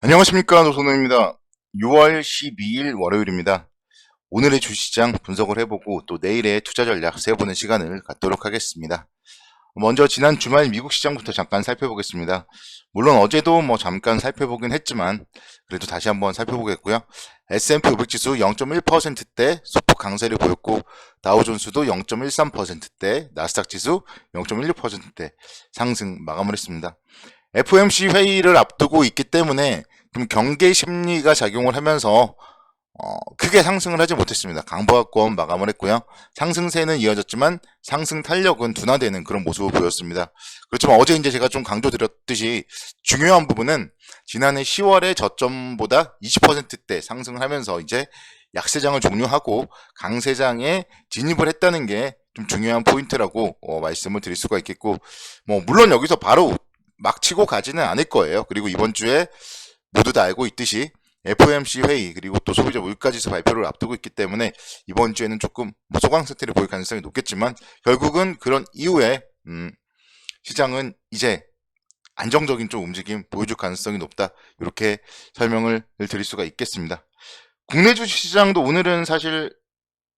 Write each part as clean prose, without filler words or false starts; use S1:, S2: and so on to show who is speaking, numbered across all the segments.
S1: 안녕하십니까, 노선호입니다. 6월 12일 월요일입니다. 오늘의 주시장 분석을 해보고 또 내일의 투자 전략 세워보는 시간을 갖도록 하겠습니다. 먼저 지난 주말 미국 시장부터 잠깐 살펴보겠습니다. 물론 어제도 잠깐 살펴보긴 했지만 그래도 다시 한번 살펴보겠고요. S&P 500 지수 0.1%대 소폭 강세를 보였고 다우존스도 0.13%대 나스닥 지수 0.16%대 상승 마감을 했습니다. FOMC 회의를 앞두고 있기 때문에 좀 경계 심리가 작용을 하면서 크게 상승을 하지 못했습니다. 강보합권 마감을 했고요. 상승세는 이어졌지만 상승 탄력은 둔화되는 그런 모습을 보였습니다. 그렇지만 어제 이제 제가 좀 강조드렸듯이 중요한 부분은 지난해 10월에 저점보다 20%대 상승을 하면서 이제 약세장을 종료하고 강세장에 진입을 했다는 게 좀 중요한 포인트라고 말씀을 드릴 수가 있겠고, 물론 여기서 바로 막 치고 가지는 않을 거예요. 그리고 이번 주에 모두 다 알고 있듯이 FOMC 회의 그리고 또 소비자 물가지수 발표를 앞두고 있기 때문에 이번 주에는 조금 소강 사태를 보일 가능성이 높겠지만 결국은 그런 이후에 시장은 이제 안정적인 좀 움직임 보여줄 가능성이 높다. 이렇게 설명을 드릴 수가 있겠습니다. 국내 주식시장도 오늘은 사실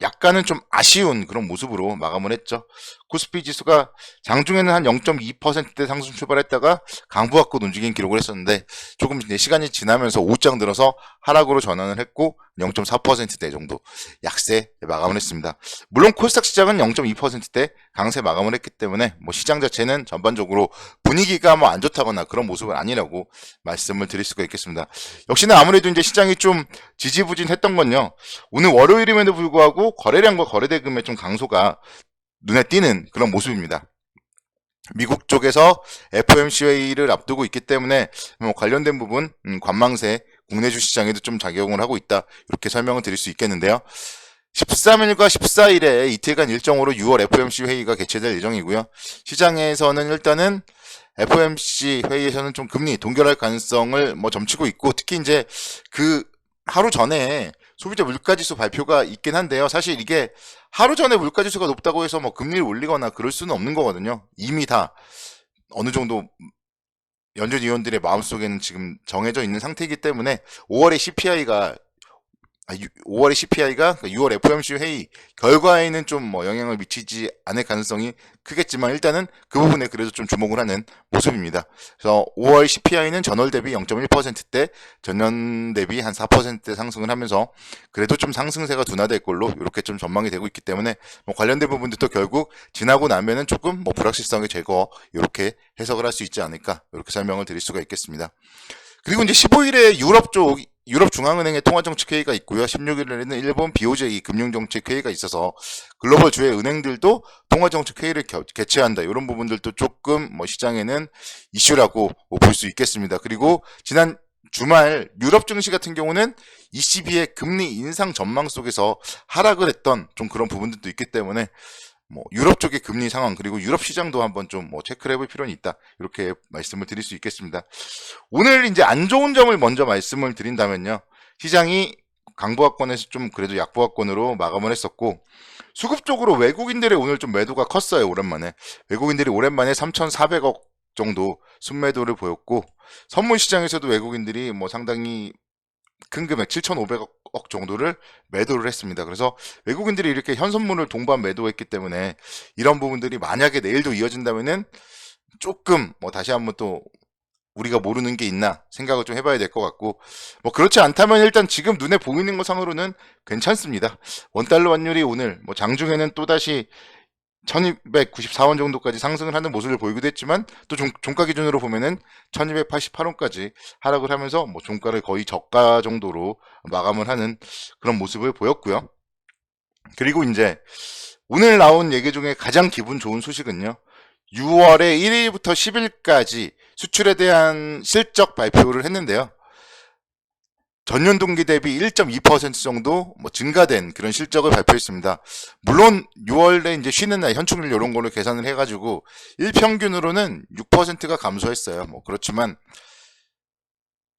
S1: 약간은 좀 아쉬운 그런 모습으로 마감을 했죠. 코스피 지수가 장중에는 한 0.2%대 상승 출발했다가 강보합권 움직임 기록을 했었는데 조금 시간이 지나면서 오후장 들어서 하락으로 전환을 했고 0.4%대 정도 약세 마감을 했습니다. 물론 코스닥 시장은 0.2%대 강세 마감을 했기 때문에 시장 자체는 전반적으로 분위기가 안 좋다거나 그런 모습은 아니라고 말씀을 드릴 수가 있겠습니다. 역시나 아무래도 이제 시장이 좀 지지부진했던 건요. 오늘 월요일임에도 불구하고 거래량과 거래대금의 좀 강소가 눈에 띄는 그런 모습입니다. 미국 쪽에서 FOMC 회의를 앞두고 있기 때문에 관련된 부분 관망세 국내 주시장에도 좀 작용을 하고 있다. 이렇게 설명을 드릴 수 있겠는데요. 13일과 14일에 이틀간 일정으로 6월 FOMC 회의가 개최될 예정이고요. 시장에서는 일단은 FOMC 회의에서는 좀 금리 동결할 가능성을 점치고 있고, 특히 이제 그 하루 전에 소비자 물가지수 발표가 있긴 한데요. 사실 이게 하루 전에 물가지수가 높다고 해서 금리를 올리거나 그럴 수는 없는 거거든요. 이미 다 어느 정도 연준위원들의 마음속에는 지금 정해져 있는 상태이기 때문에 5월에 CPI가 6월 FOMC 회의 결과에는 좀 영향을 미치지 않을 가능성이 크겠지만 일단은 그 부분에 그래도 좀 주목을 하는 모습입니다. 그래서 5월 CPI는 전월 대비 0.1%대, 전년 대비 한 4%대 상승을 하면서 그래도 좀 상승세가 둔화될 걸로 이렇게 좀 전망이 되고 있기 때문에 관련된 부분들도 결국 지나고 나면은 조금 불확실성의 제거 이렇게 해석을 할 수 있지 않을까 이렇게 설명을 드릴 수가 있겠습니다. 그리고 이제 15일에 유럽 중앙은행의 통화정책회의가 있고요. 16일에는 일본 BOJ 금융정책회의가 있어서 글로벌 주요 은행들도 통화정책회의를 개최한다. 이런 부분들도 조금 시장에는 이슈라고 볼 수 있겠습니다. 그리고 지난 주말 유럽 증시 같은 경우는 ECB의 금리 인상 전망 속에서 하락을 했던 좀 그런 부분들도 있기 때문에 유럽 쪽의 금리 상황 그리고 유럽 시장도 한번 좀 체크를 해볼 필요는 있다. 이렇게 말씀을 드릴 수 있겠습니다. 오늘 이제 안 좋은 점을 먼저 말씀을 드린다면요. 시장이 강보합권에서 좀 그래도 약보합권으로 마감을 했었고, 수급 적으로 외국인들의 오늘 좀 매도가 컸어요. 오랜만에. 외국인들이 오랜만에 3,400억 정도 순매도를 보였고, 선물 시장에서도 외국인들이 상당히 큰 금액 7,500억 정도를 매도를 했습니다. 그래서 외국인들이 이렇게 현선물을 동반 매도했기 때문에 이런 부분들이 만약에 내일도 이어진다면은 조금 다시 한번 또 우리가 모르는 게 있나 생각을 좀 해봐야 될 것 같고, 그렇지 않다면 일단 지금 눈에 보이는 것상으로는 괜찮습니다. 원달러 환율이 오늘 장중에는 또다시 1294원 정도까지 상승을 하는 모습을 보이기도 했지만 또 종가 기준으로 보면은 1288원까지 하락을 하면서 종가를 거의 저가 정도로 마감을 하는 그런 모습을 보였고요. 그리고 이제 오늘 나온 얘기 중에 가장 기분 좋은 소식은요. 6월에 1일부터 10일까지 수출에 대한 실적 발표를 했는데요. 전년 동기 대비 1.2% 정도 증가된 그런 실적을 발표했습니다. 물론 6월에 이제 쉬는 날 현충일 이런 걸로 계산을 해가지고 일평균으로는 6%가 감소했어요. 그렇지만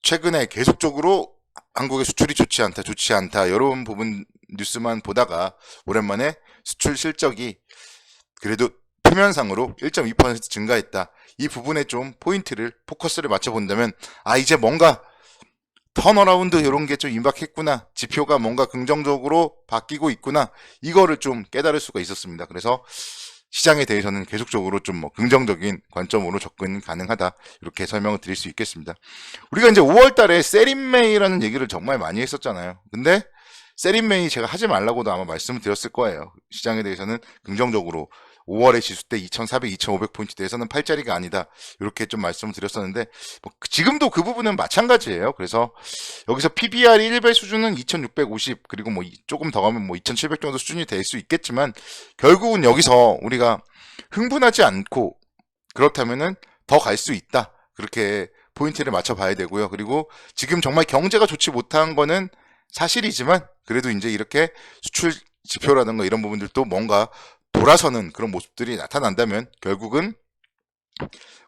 S1: 최근에 계속적으로 한국의 수출이 좋지 않다 이런 부분 뉴스만 보다가 오랜만에 수출 실적이 그래도 표면상으로 1.2% 증가했다. 이 부분에 좀 포커스를 맞춰본다면 이제 뭔가 턴어라운드 이런 게 좀 임박했구나. 지표가 뭔가 긍정적으로 바뀌고 있구나. 이거를 좀 깨달을 수가 있었습니다. 그래서 시장에 대해서는 계속적으로 좀 뭐 긍정적인 관점으로 접근 가능하다. 이렇게 설명을 드릴 수 있겠습니다. 우리가 이제 5월 달에 세린메이라는 얘기를 정말 많이 했었잖아요. 근데 세린메이 제가 하지 말라고도 아마 말씀을 드렸을 거예요. 시장에 대해서는 긍정적으로 5월의 지수대 2400, 2500포인트대에서는 8자리가 아니다. 이렇게 좀 말씀을 드렸었는데 뭐 지금도 그 부분은 마찬가지예요. 그래서 여기서 PBR 1배 수준은 2650 그리고 뭐 조금 더 가면 뭐 2700 정도 수준이 될 수 있겠지만 결국은 여기서 우리가 흥분하지 않고 그렇다면은 더 갈 수 있다. 그렇게 포인트를 맞춰 봐야 되고요. 그리고 지금 정말 경제가 좋지 못한 거는 사실이지만 그래도 이제 이렇게 수출 지표라든가 이런 부분들도 뭔가 돌아서는 그런 모습들이 나타난다면 결국은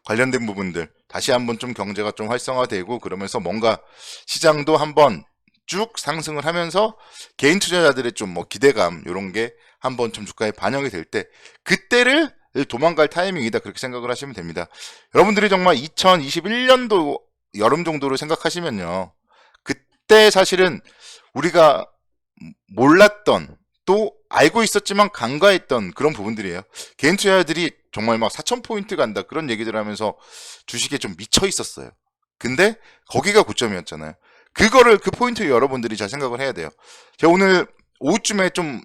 S1: 관련된 부분들 다시 한번 좀 경제가 좀 활성화되고 그러면서 뭔가 시장도 한번 쭉 상승을 하면서 개인 투자자들의 좀 뭐 기대감 이런 게 한번 좀 주가에 반영이 될 때 그때를 도망갈 타이밍이다 그렇게 생각을 하시면 됩니다. 여러분들이 정말 2021년도 여름 정도로 생각하시면요. 그때 사실은 우리가 몰랐던 또 알고 있었지만 간과했던 그런 부분들이에요. 개인 투자자들이 정말 막 4,000포인트 간다 그런 얘기들 하면서 주식에 좀 미쳐 있었어요. 근데 거기가 고점이었잖아요. 그거를 그 포인트 여러분들이 잘 생각을 해야 돼요. 제가 오늘 오후쯤에 좀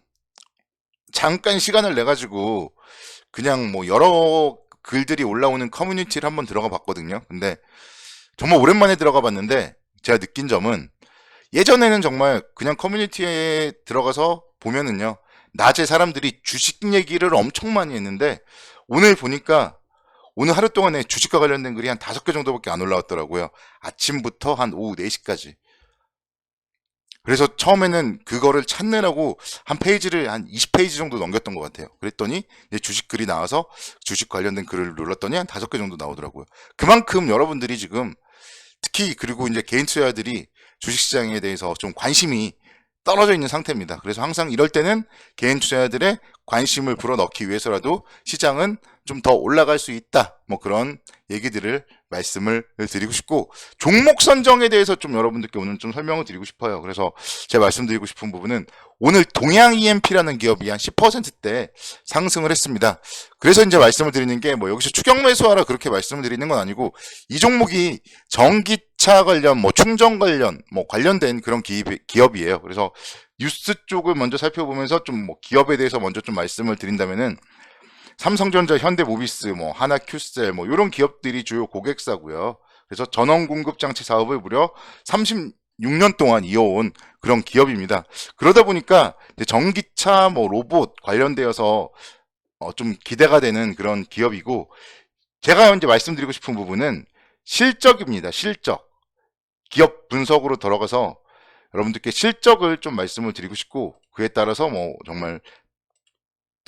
S1: 잠깐 시간을 내 가지고 그냥 뭐 여러 글들이 올라오는 커뮤니티를 한번 들어가 봤거든요. 근데 정말 오랜만에 들어가 봤는데 제가 느낀 점은 예전에는 정말 그냥 커뮤니티에 들어가서 보면은요, 낮에 사람들이 주식 얘기를 엄청 많이 했는데, 오늘 보니까 오늘 하루 동안에 주식과 관련된 글이 한 5개 정도밖에 안 올라왔더라고요. 아침부터 한 오후 4시까지. 그래서 처음에는 그거를 찾느라고 한 페이지를 한 20페이지 정도 넘겼던 것 같아요. 그랬더니 이제 주식 글이 나와서 주식 관련된 글을 눌렀더니 한 5개 정도 나오더라고요. 그만큼 여러분들이 지금 특히 그리고 이제 개인 투자자들이 주식시장에 대해서 좀 관심이 떨어져 있는 상태입니다. 그래서 항상 이럴 때는 개인 투자자들의 관심을 불어넣기 위해서라도 시장은 좀 더 올라갈 수 있다. 뭐 그런 얘기들을 말씀을 드리고 싶고 종목 선정에 대해서 좀 여러분들께 오늘 좀 설명을 드리고 싶어요. 그래서 제가 말씀드리고 싶은 부분은 오늘 동양 EMP라는 기업이 한 10%대 상승을 했습니다. 그래서 이제 말씀을 드리는 게 뭐 여기서 추격 매수하라 그렇게 말씀을 드리는 건 아니고 이 종목이 전기차 관련 뭐 충전 관련 뭐 관련된 그런 기업이에요. 그래서 뉴스 쪽을 먼저 살펴보면서 좀 뭐 기업에 대해서 먼저 좀 말씀을 드린다면은 삼성전자, 현대모비스, 뭐 하나큐셀 뭐 이런 기업들이 주요 고객사고요. 그래서 전원 공급 장치 사업을 무려 36년 동안 이어온 그런 기업입니다. 그러다 보니까 이제 전기차, 뭐 로봇 관련되어서 좀 기대가 되는 그런 기업이고 제가 이제 말씀드리고 싶은 부분은 실적입니다. 실적. 기업 분석으로 들어가서 여러분들께 실적을 좀 말씀을 드리고 싶고 그에 따라서 뭐 정말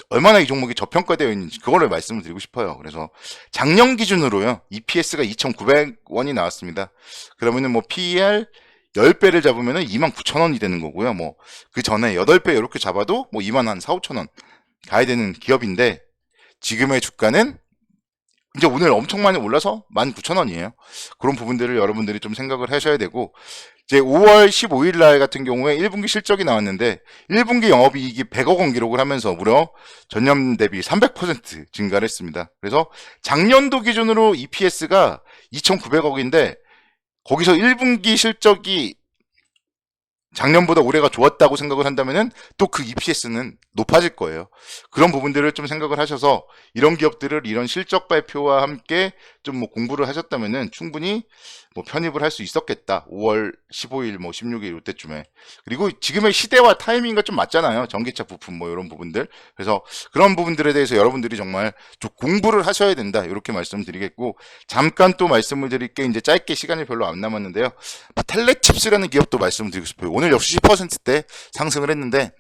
S1: 얼마나 이 종목이 저평가되어 있는지 그거를 말씀을 드리고 싶어요. 그래서 작년 기준으로요. EPS가 2,900원이 나왔습니다. 그러면은 뭐 PER 10배를 잡으면은 29,000원이 되는 거고요. 뭐 그 전에 8배 이렇게 잡아도 뭐 2만 한 4, 5천원 가야 되는 기업인데 지금의 주가는 이제 오늘 엄청 많이 올라서 19,000원이에요. 그런 부분들을 여러분들이 좀 생각을 하셔야 되고 이제 5월 15일 날 같은 경우에 1분기 실적이 나왔는데 1분기 영업이익이 100억 원 기록을 하면서 무려 전년 대비 300% 증가를 했습니다. 그래서 작년도 기준으로 EPS가 2,900억인데 거기서 1분기 실적이 작년보다 올해가 좋았다고 생각을 한다면은 또 그 EPS는 높아질 거예요. 그런 부분들을 좀 생각을 하셔서 이런 기업들을 이런 실적 발표와 함께 좀 뭐 공부를 하셨다면은 충분히 뭐 편입을 할 수 있었겠다. 5월 15일 뭐 16일 이때쯤에. 그리고 지금의 시대와 타이밍과 좀 맞잖아요. 전기차 부품 뭐 이런 부분들. 그래서 그런 부분들에 대해서 여러분들이 정말 좀 공부를 하셔야 된다. 이렇게 말씀드리겠고 잠깐 또 말씀을 드릴 게 이제 짧게 시간이 별로 안 남았는데요. 텔레칩스라는 기업도 말씀드리고 싶어요. 오늘 역시 10%대 상승을 했는데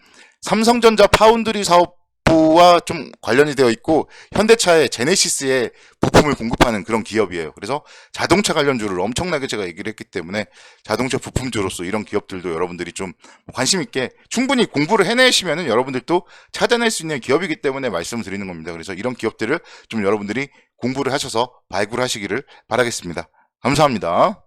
S1: 삼성전자 파운드리 사업부와 좀 관련이 되어 있고 현대차의 제네시스의 부품을 공급하는 그런 기업이에요. 그래서 자동차 관련주를 엄청나게 제가 얘기를 했기 때문에 자동차 부품주로서 이런 기업들도 여러분들이 좀 관심 있게 충분히 공부를 해내시면은 여러분들도 찾아낼 수 있는 기업이기 때문에 말씀드리는 겁니다. 그래서 이런 기업들을 좀 여러분들이 공부를 하셔서 발굴하시기를 바라겠습니다. 감사합니다.